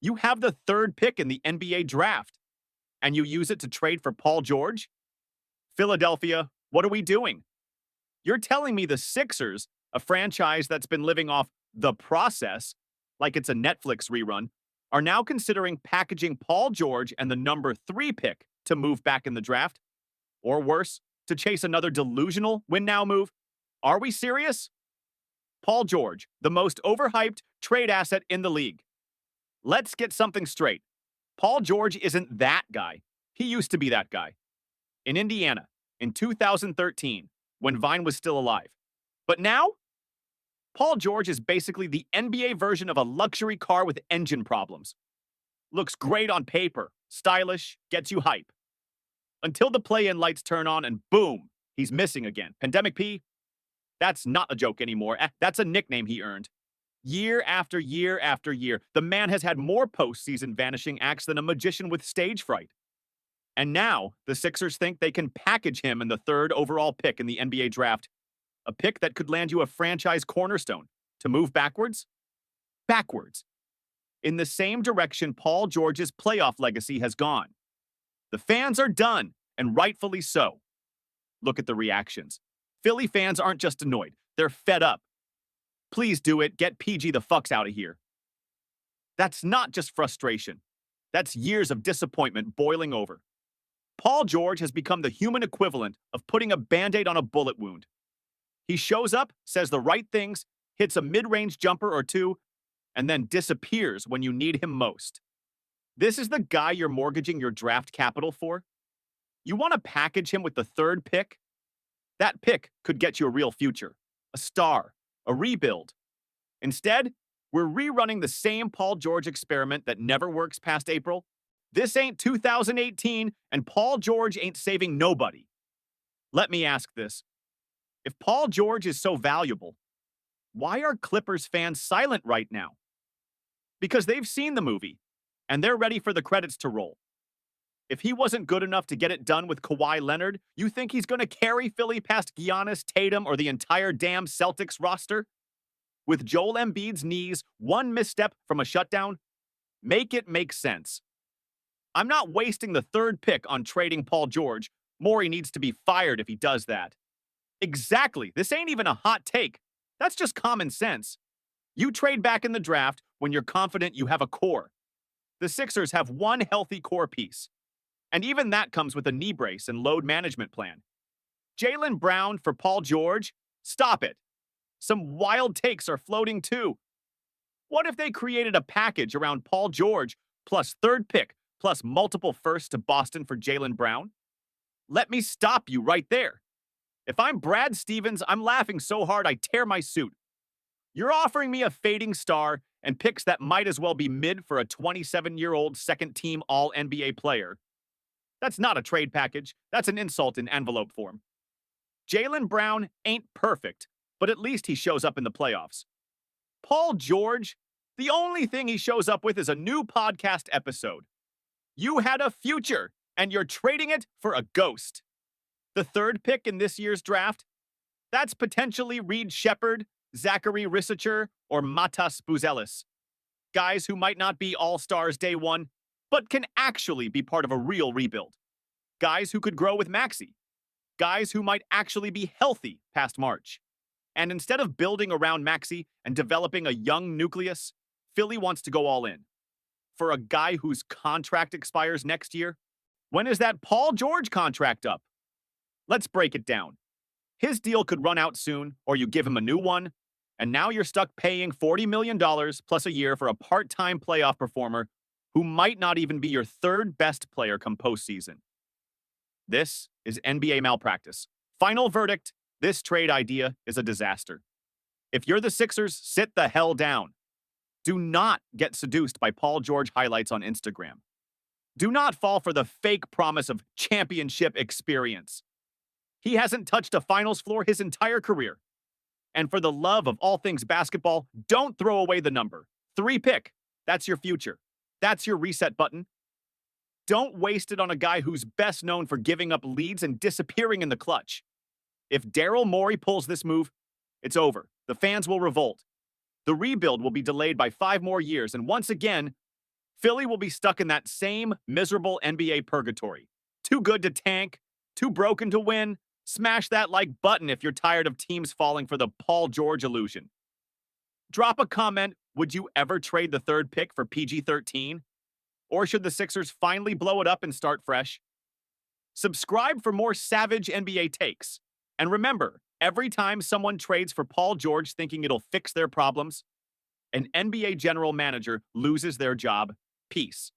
You have the third pick in the NBA draft, and you use it to trade for Paul George? Philadelphia, what are we doing? You're telling me the Sixers, a franchise that's been living off the process like it's a Netflix rerun, are now considering packaging Paul George and the number 3 pick to move back in the draft? Or worse, to chase another delusional win now move? Are we serious? Paul George, the most overhyped trade asset in the league. Let's get something straight. Paul George isn't that guy. He used to be that guy. In Indiana, in 2013, when Vine was still alive. But now, Paul George is basically the NBA version of a luxury car with engine problems. Looks great on paper, stylish, gets you hype. Until the play-in lights turn on and boom, he's missing again. Pandemic P? That's not a joke anymore. That's a nickname he earned. Year after year after year, the man has had more postseason vanishing acts than a magician with stage fright. And now, the Sixers think they can package him in the 3rd overall pick in the NBA draft. A pick that could land you a franchise cornerstone. To move backwards? Backwards. In the same direction Paul George's playoff legacy has gone. The fans are done, and rightfully so. Look at the reactions. Philly fans aren't just annoyed, they're fed up. Please do it, get PG the fucks out of here. That's not just frustration. That's years of disappointment boiling over. Paul George has become the human equivalent of putting a Band-Aid on a bullet wound. He shows up, says the right things, hits a mid-range jumper or two, and then disappears when you need him most. This is the guy you're mortgaging your draft capital for? You want to package him with the 3rd pick? That pick could get you a real future, a star, a rebuild. Instead, we're rerunning the same Paul George experiment that never works past April. This ain't 2018, and Paul George ain't saving nobody. Let me ask this. If Paul George is so valuable, why are Clippers fans silent right now? Because they've seen the movie, and they're ready for the credits to roll. If he wasn't good enough to get it done with Kawhi Leonard, you think he's going to carry Philly past Giannis, Tatum, or the entire damn Celtics roster? With Joel Embiid's knees one misstep from a shutdown? Make it make sense. I'm not wasting the 3rd pick on trading Paul George. Morey needs to be fired if he does that. Exactly. This ain't even a hot take. That's just common sense. You trade back in the draft when you're confident you have a core. The Sixers have one healthy core piece. And even that comes with a knee brace and load management plan. Jaylen Brown for Paul George? Stop it. Some wild takes are floating too. What if they created a package around Paul George plus 3rd pick plus multiple firsts to Boston for Jaylen Brown? Let me stop you right there. If I'm Brad Stevens, I'm laughing so hard I tear my suit. You're offering me a fading star and picks that might as well be mid for a 27-year-old second-team All-NBA player. That's not a trade package. That's an insult in envelope form. Jaylen Brown ain't perfect, but at least he shows up in the playoffs. Paul George, the only thing he shows up with is a new podcast episode. You had a future, and you're trading it for a ghost. The 3rd pick in this year's draft? That's potentially Reed Shepherd, Zachary Risacher, or Matas Buzelis. Guys who might not be all-stars day one, but can actually be part of a real rebuild. Guys who could grow with Maxey. Guys who might actually be healthy past March. And instead of building around Maxey and developing a young nucleus, Philly wants to go all in. For a guy whose contract expires next year? When is that Paul George contract up? Let's break it down. His deal could run out soon, or you give him a new one, and now you're stuck paying $40 million plus a year for a part-time playoff performer who might not even be your 3rd best player come postseason. This is NBA malpractice. Final verdict, this trade idea is a disaster. If you're the Sixers, sit the hell down. Do not get seduced by Paul George highlights on Instagram. Do not fall for the fake promise of championship experience. He hasn't touched a finals floor his entire career. And for the love of all things basketball, don't throw away the number. 3 pick. That's your future. That's your reset button. Don't waste it on a guy who's best known for giving up leads and disappearing in the clutch. If Daryl Morey pulls this move, it's over. The fans will revolt. The rebuild will be delayed by 5 more years, and once again, Philly will be stuck in that same miserable NBA purgatory. Too good to tank, too broken to win. Smash that like button if you're tired of teams falling for the Paul George illusion. Drop a comment. Would you ever trade the third pick for PG-13? Or should the Sixers finally blow it up and start fresh? Subscribe for more savage NBA takes. And remember, every time someone trades for Paul George thinking it'll fix their problems, an NBA general manager loses their job. Peace.